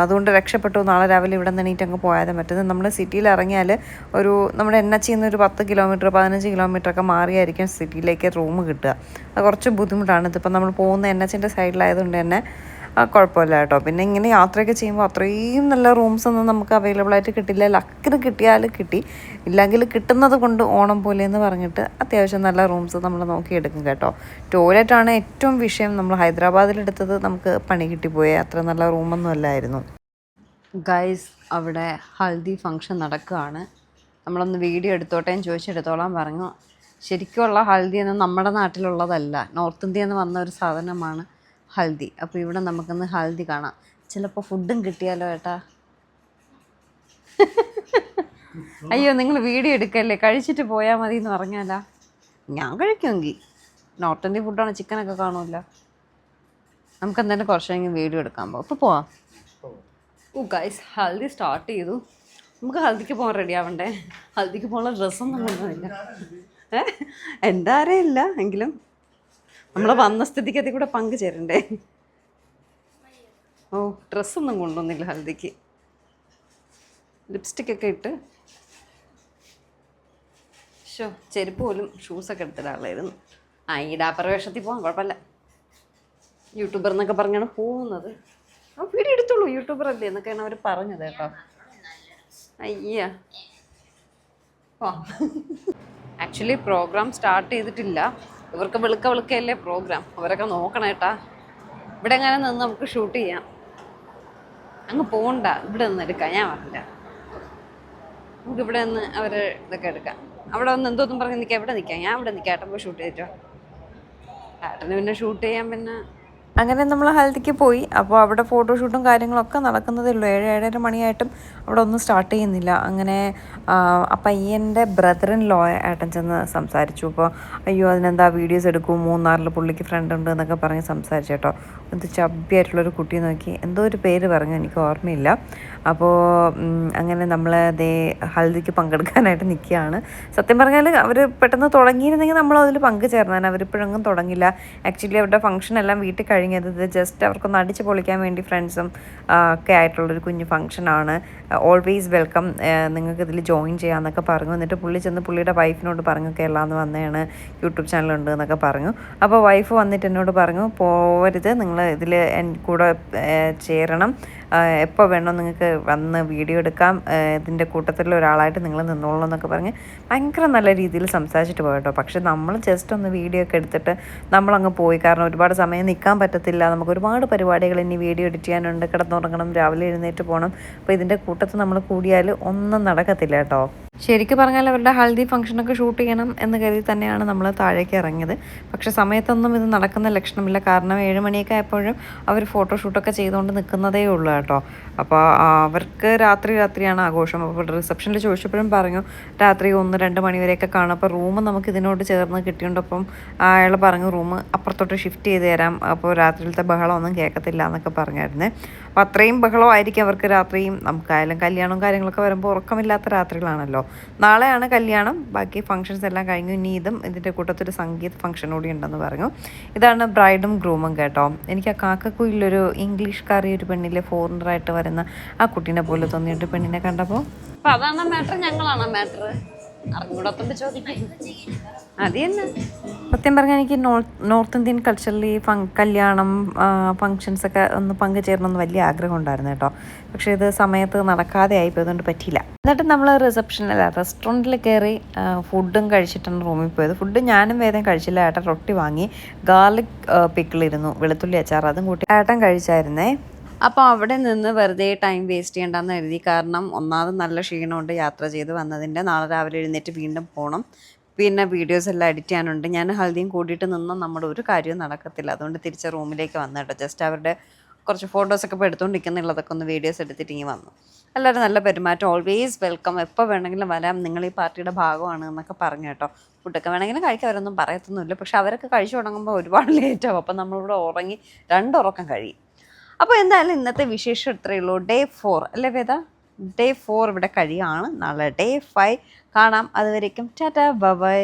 [SPEAKER 1] അതുകൊണ്ട് രക്ഷപ്പെട്ടു നാളെ രാവിലെ ഇവിടെ നിന്ന് എണീറ്റ് അങ്ങ് പോയാലും പറ്റുന്നത് നമ്മൾ സിറ്റിയിൽ ഇറങ്ങിയാൽ ഒരു നമ്മുടെ NHയിൽ നിന്ന് ഒരു 10 കിലോമീറ്റർ 15 കിലോമീറ്റർ ഒക്കെ മാറിയായിരിക്കും സിറ്റിയിലേക്ക് റൂം കിട്ടുക അത് കുറച്ച് ബുദ്ധിമുട്ടാണ് ഇതിപ്പോൾ നമ്മൾ പോകുന്ന NHന്റെ സൈഡിലായതുകൊണ്ട് തന്നെ കുഴപ്പമില്ല കേട്ടോ പിന്നെ ഇങ്ങനെ യാത്രയൊക്കെ ചെയ്യുമ്പോൾ അത്രയും നല്ല റൂംസ് ഒന്നും നമുക്ക് അവൈലബിൾ ആയിട്ട് കിട്ടില്ല ലക്കിന് കിട്ടിയാൽ കിട്ടി ഇല്ലെങ്കിൽ കിട്ടുന്നത് കൊണ്ട് ഓണം പോലെ എന്ന് പറഞ്ഞിട്ട് അത്യാവശ്യം നല്ല റൂംസ് നമ്മൾ നോക്കിയെടുക്കും കേട്ടോ ടോയ്ലറ്റാണ് ഏറ്റവും വിഷയം നമ്മൾ ഹൈദരാബാദിലെടുത്തത് നമുക്ക് പണി കിട്ടിപ്പോയേ അത്ര നല്ല റൂമൊന്നും അല്ലായിരുന്നു ഗൈസ് അവിടെ ഹൽദി ഫംഗ്ഷൻ നടക്കുകയാണ് നമ്മളൊന്ന് വീഡിയോ എടുത്തോട്ടേന്ന് ചോദിച്ചെടുത്തോളാൻ പറഞ്ഞു ശരിക്കുമുള്ള ഹൽദി എന്ന് നമ്മുടെ നാട്ടിലുള്ളതല്ല നോർത്ത് ഇന്ത്യയിൽ നിന്ന് വന്ന ഒരു സാധനമാണ് ഹൽദി അപ്പോൾ ഇവിടെ നമുക്കൊന്ന് ഹൽദി കാണാം ചിലപ്പോൾ ഫുഡും കിട്ടിയാലോ ഏട്ടാ അയ്യോ നിങ്ങൾ വീഡിയോ എടുക്കല്ലേ കഴിച്ചിട്ട് പോയാൽ മതി എന്ന് പറഞ്ഞാലാ ഞാൻ കഴിക്കുമെങ്കിൽ നോർത്ത് ഇന്ത്യൻ ഫുഡാണ് ചിക്കനൊക്കെ കാണുമല്ലോ നമുക്ക് എന്തായാലും കുറച്ചെങ്കിലും വീഡിയോ എടുക്കാൻ പോകാം ഇപ്പോൾ പോവാം ഓ ഗൈസ് ഹൽദി സ്റ്റാർട്ട് ചെയ്തു നമുക്ക് ഹൽദിക്ക് പോകാൻ റെഡി ആവണ്ടേ ഹൽദിക്ക് പോകാനുള്ള ഡ്രസ്സൊന്നും കൊണ്ടുപോയില്ല എൻ്റെ ആരെയില്ല എങ്കിലും നമ്മൾ വന്ന സ്ഥിതിക്ക് അതിൽ കൂടെ പങ്കുചേരണ്ടേ ഓ ഡ്രസ്സൊന്നും കൊണ്ടുവന്നില്ല ഹൽദിക്ക് ലിപ്സ്റ്റിക്കൊക്കെ ഇട്ട് ചെരുപ്പ് പോലും ഷൂസൊക്കെ എടുത്തിടാളായിരുന്നു ഈടാപ്പറ വേഷത്തിൽ പോകാൻ കുഴപ്പമില്ല യൂട്യൂബർ എന്നൊക്കെ പറഞ്ഞാണ് പോകുന്നത് വീഡിയോ എടുത്തോളൂ യൂട്യൂബർ അല്ലേ എന്നൊക്കെയാണ് അവർ പറഞ്ഞത് കേട്ടോ അയ്യ ആക്ച്വലി പ്രോഗ്രാം സ്റ്റാർട്ട് ചെയ്തിട്ടില്ല. ഇവർക്ക് വെളുക്കല്ലേ പ്രോഗ്രാം. അവരൊക്കെ നോക്കണേട്ടാ. ഇവിടെ എങ്ങനെ നിന്ന് നമുക്ക് ഷൂട്ട് ചെയ്യാം. അങ്ങ് പോകണ്ട, ഇവിടെ നിന്ന് എടുക്കാം. ഞാൻ പറഞ്ഞില്ല, നമുക്ക് ഇവിടെ നിന്ന് അവർ ഇതൊക്കെ എടുക്കാം. അവിടെ ഒന്ന് എന്തോന്നും പറഞ്ഞ് നിൽക്കാം. എവിടെ നിൽക്കാം? ഞാൻ ഇവിടെ നിൽക്കാം. ഏട്ടൻ പോയി ഷൂട്ട് ചെയ്തിട്ടോ. ഏട്ടന് പിന്നെ ഷൂട്ട് ചെയ്യാൻ പിന്നെ
[SPEAKER 3] അങ്ങനെ നമ്മൾ ഹൽദിക്ക് പോയി. അപ്പോൾ അവിടെ ഫോട്ടോഷൂട്ടും കാര്യങ്ങളൊക്കെ നടക്കുന്നതേ ഉള്ളൂ. 7-7:30 മണിയായിട്ടും അവിടെ ഒന്നും സ്റ്റാർട്ട് ചെയ്യുന്നില്ല. അങ്ങനെ ആ പയ്യൻ്റെ ബ്രദറിൻ ലോ ഏട്ടൻ ചെന്ന് സംസാരിച്ചു. അപ്പോൾ അയ്യോ അതിനെന്താ വീഡിയോസ് എടുക്കും, മൂന്നാറിൽ പുള്ളിക്ക് ഫ്രണ്ട് ഉണ്ട് എന്നൊക്കെ പറഞ്ഞ് സംസാരിച്ചു കേട്ടോ. എന്ത് ചബ്ബിയായിട്ടുള്ളൊരു കുട്ടി നോക്കി, എന്തോ ഒരു പേര് പറഞ്ഞു, എനിക്ക് ഓർമ്മയില്ല. അപ്പോൾ അങ്ങനെ നമ്മൾ ദേ ഹൽദിക്ക് പങ്കെടുക്കാനായിട്ട് നിൽക്കുകയാണ്. സത്യം പറഞ്ഞാൽ അവർ പെട്ടെന്ന് തുടങ്ങിയിരുന്നെങ്കിൽ നമ്മൾ അതിൽ പങ്കുചേർന്നാൽ. അവരിപ്പോഴൊന്നും തുടങ്ങില്ല. ആക്ച്വലി അവരുടെ ഫംഗ്ഷൻ എല്ലാം വീട്ടിൽ കഴിഞ്ഞത് ജസ്റ്റ് അവർക്കൊന്ന് അടിച്ച് പൊളിക്കാൻ വേണ്ടി ഫ്രണ്ട്സും ഒക്കെ ആയിട്ടുള്ളൊരു കുഞ്ഞു ഫംഗ്ഷനാണ്. ഓൾവേസ് വെൽക്കം, നിങ്ങൾക്ക് ഇതിൽ ജോയിൻ ചെയ്യാമെന്നൊക്കെ പറഞ്ഞു. എന്നിട്ട് പുള്ളി ചെന്ന് പുള്ളിയുടെ വൈഫിനോട് പറഞ്ഞു കേരളാന്ന് വന്നതാണ്, യൂട്യൂബ് ചാനലുണ്ട് എന്നൊക്കെ പറഞ്ഞു. അപ്പോൾ വൈഫ് വന്നിട്ട് എന്നോട് പറഞ്ഞു പോവരുത്, നിങ്ങൾ ഇതിൽ കൂടെ ചേരണം, എപ്പോൾ വേണോ നിങ്ങൾക്ക് വന്ന് വീഡിയോ എടുക്കാം, ഇതിൻ്റെ കൂട്ടത്തിൽ ഒരാളായിട്ട് നിങ്ങൾ നിന്നോളൂ എന്നൊക്കെ പറഞ്ഞ് ഭയങ്കര നല്ല രീതിയിൽ സംസാരിച്ചിട്ട് പോയിട്ടോ. പക്ഷെ നമ്മൾ ജസ്റ്റ് ഒന്ന് വീഡിയോ ഒക്കെ എടുത്തിട്ട് നമ്മളങ്ങ് പോയി. കാരണം ഒരുപാട് സമയം നിൽക്കാൻ പറ്റത്തില്ല, നമുക്ക് ഒരുപാട് പരിപാടികൾ ഇനി വീഡിയോ എഡിറ്റ് ചെയ്യാനുണ്ട്, കിടന്നുറങ്ങണം, രാവിലെ എഴുന്നേറ്റ് പോകണം. അപ്പോൾ ഇതിൻ്റെ കൂട്ടത്തിൽ നമ്മൾ കൂടിയാൽ ഒന്നും നടക്കത്തില്ല കേട്ടോ. ശരിക്കും പറഞ്ഞാൽ അവരുടെ ഹൽദി ഫംഗ്ഷനൊക്കെ ഷൂട്ട് ചെയ്യണം എന്ന് കരുതി തന്നെയാണ് നമ്മൾ താഴേക്ക് ഇറങ്ങിയത്. പക്ഷേ സമയത്തൊന്നും ഇത് നടക്കുന്ന ലക്ഷണമില്ല. കാരണം 7 മണിയൊക്കെ ആയപ്പോഴും അവർ ഫോട്ടോഷൂട്ടൊക്കെ ചെയ്തുകൊണ്ട് നിൽക്കുന്നതേ ഉള്ളൂ കേട്ടോ. അപ്പോൾ അവർക്ക് രാത്രിയാണ് ആഘോഷം. അപ്പോൾ റിസപ്ഷനിൽ ചോദിച്ചപ്പോഴും പറഞ്ഞു രാത്രി 1-2 മണി വരെയൊക്കെ കാണും. അപ്പോൾ റൂം നമുക്ക് ഇതിനോട് ചേർന്ന് കിട്ടിയുണ്ട്. അപ്പം അയാൾ പറഞ്ഞു റൂം അപ്പുറത്തോട്ട് ഷിഫ്റ്റ് ചെയ്ത് തരാം, അപ്പോൾ രാത്രിയിലത്തെ ബഹളമൊന്നും കേൾക്കത്തില്ല എന്നൊക്കെ പറഞ്ഞായിരുന്നേ. അപ്പോൾ അത്രയും ബഹളമായിരിക്കും അവർക്ക് രാത്രിയും. നമുക്കായാലും കല്യാണവും കാര്യങ്ങളൊക്കെ വരുമ്പോൾ ഉറക്കമില്ലാത്ത രാത്രികളാണല്ലോ. നാളെയാണ് കല്യാണം, ബാക്കി ഫംഗ്ഷൻസ് എല്ലാം കഴിഞ്ഞു. ഇനി ഇതും ഇതിൻ്റെ കൂട്ടത്തൊരു സംഗീത ഫംഗ്ഷൻ കൂടി ഉണ്ടെന്ന് പറഞ്ഞു. ഇതാണ് ബ്രൈഡും ഗ്രൂമും കേട്ടോ. എനിക്ക് ആ കാക്കക്കുയിലൊരു ഇംഗ്ലീഷ്കാരി ഒരു പെണ്ണിലെ ഫോറിനറായിട്ട് വരുന്ന ആ കുട്ടീനെ പോലെ തോന്നിയിട്ട് പെണ്ണിനെ കണ്ടപ്പോൾ.
[SPEAKER 1] അപ്പം അതാണ് മാറ്റർ, ഞങ്ങളാണ് മാറ്റർ. അറിഞ്ഞൂടത്തോണ്ട് ചോദിക്കും. അത് തന്നെ
[SPEAKER 3] സത്യം പറഞ്ഞാൽ എനിക്ക് നോർത്ത് ഇന്ത്യൻ കൾച്ചറിൽ ഈ കല്യാണം ഫങ്ഷൻസൊക്കെ ഒന്ന് പങ്കുചേരണമെന്ന് വലിയ ആഗ്രഹം ഉണ്ടായിരുന്നു കേട്ടോ. പക്ഷേ ഇത് സമയത്ത് നടക്കാതെ ആയിപ്പോയി, അതുകൊണ്ട് പറ്റിയില്ല. എന്നിട്ട് നമ്മൾ റെസ്റ്റോറൻറ്റിൽ കയറി ഫുഡും കഴിച്ചിട്ടാണ് റൂമിൽ പോയത്. ഫുഡ് ഞാനും വേദം കഴിച്ചില്ല. ഏട്ടൻ റൊട്ടി വാങ്ങി, ഗാർലിക് പിക്കിളിരുന്നു, വെളുത്തുള്ളി അച്ചാർ, അതും കൂട്ടി ഏട്ടൻ കഴിച്ചായിരുന്നേ.
[SPEAKER 1] അപ്പോൾ അവിടെ നിന്ന് വെറുതെ ടൈം വേസ്റ്റ് ചെയ്യേണ്ടെന്ന് എഴുതി. കാരണം ഒന്നാമത് നല്ല ക്ഷീണമുണ്ട് യാത്ര ചെയ്ത് വന്നതിൻ്റെ. നാളെ രാവിലെ എഴുന്നേറ്റ് വീണ്ടും പോകണം. പിന്നെ വീഡിയോസ് എല്ലാം എഡിറ്റ് ചെയ്യാനുണ്ട്. ഞാൻ ഹൽദിയും കൂടിയിട്ട് നിന്നും നമ്മുടെ ഒരു കാര്യവും നടക്കത്തില്ല. അതുകൊണ്ട് തിരിച്ച് റൂമിലേക്ക് വന്നു കേട്ടോ. ജസ്റ്റ് അവരുടെ കുറച്ച് ഫോട്ടോസൊക്കെ ഇപ്പോൾ എടുത്തുകൊണ്ടിരിക്കുന്നുള്ളതൊക്കെ ഒന്ന് വീഡിയോസ് എടുത്തിട്ട് ഇങ്ങനെ വന്നു. എല്ലാവരും നല്ല പെരുമാറ്റം, ഓൾവേസ് വെൽക്കം, എപ്പോൾ വേണമെങ്കിലും വരാം, നിങ്ങൾ ഈ പാർട്ടിയുടെ ഭാഗമാണ് എന്നൊക്കെ പറഞ്ഞു കേട്ടോ. ഫുഡൊക്കെ വേണമെങ്കിലും കഴിക്കാൻ അവരൊന്നും പറയത്തൊന്നുമില്ല. പക്ഷെ അവരൊക്കെ കഴിച്ചു തുടങ്ങുമ്പോൾ ഒരുപാട് ലേറ്റാവും. അപ്പം നമ്മളിവിടെ ഉറങ്ങി 2 ഉറക്കം കഴിയും. അപ്പോൾ എന്തായാലും ഇന്നത്തെ വിശേഷം ഇത്രയേ ഉള്ളൂ. Day 4 അല്ലേ വേദ? Day 4 ഇവിടെ കഴിയാണ്. നാളെ Day 5 കാണാം. അതുവരേക്കും ടാറ്റാ ബൈ.